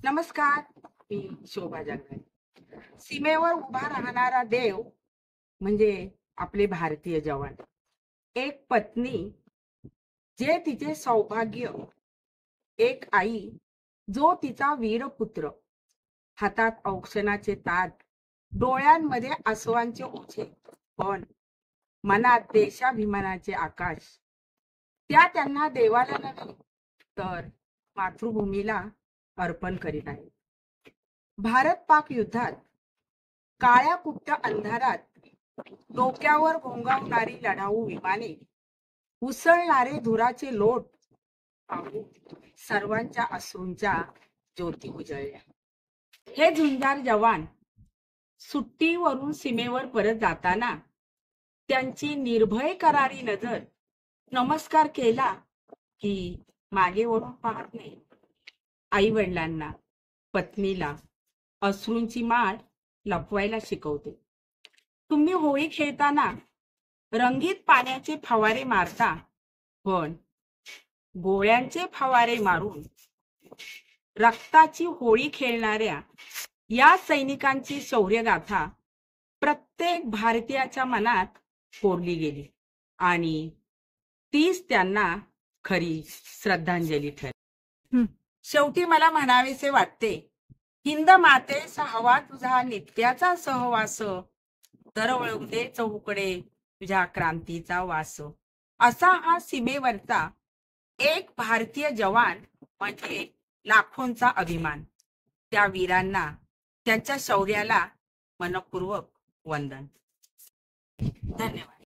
नमस्कार, मी शोभा जगदाळे. सीमेवर उभा राहणारा देव म्हणजे आपले भारतीय जवान. एक पत्नी जे तिचे सौभाग्य, एक आई जो तिचा वीरपुत्र. हातात औक्षणाचे ताट, डोळ्यांमध्ये आसवांचे ओझे, पण मनात देशाभिमानाचे आकाश. त्या त्यांना देवाला नव्हे तर मातृभूमीला अर्पण करीत आहे. भारत पाक युद्धात काळ्या कुट्ट अंधारात डोक्यावर घोंगावणारी लढाऊ विमाने, उसळणारे धुराचे लोट पाहून सर्वांच्या अश्रूंच्या ज्योती उजळल्या. हे झुंजार जवान सुट्टीवरून सीमेवर परत जाताना त्यांची निर्भय करारी नजर नमस्कार केला की मागे वळून पाहत नाही. आई वडिलांना, पत्नीला अश्रूंची माळ लपवायला शिकवते. तुम्ही होळी खेळताना रंगीत पाण्याचे फवारे मारता, पण गोळ्यांचे फवारे मारून रक्ताची होळी खेळणाऱ्या या सैनिकांची शौर्यगाथा प्रत्येक भारतीयाच्या मनात कोरली गेली आणि तीच त्यांना खरी श्रद्धांजली ठरली. शेवटी मला म्हणावेसे वाटते, हिंद मातेस हवा तुझा नित्याचा सहवास, दरवळू दे चहूकडे तुझ्या क्रांतीचा वास. असा हा सीमेवरचा एक भारतीय जवान म्हणजे लाखोंचा अभिमान. त्या वीरांना, त्यांच्या शौर्याला मनपूर्वक वंदन. धन्यवाद.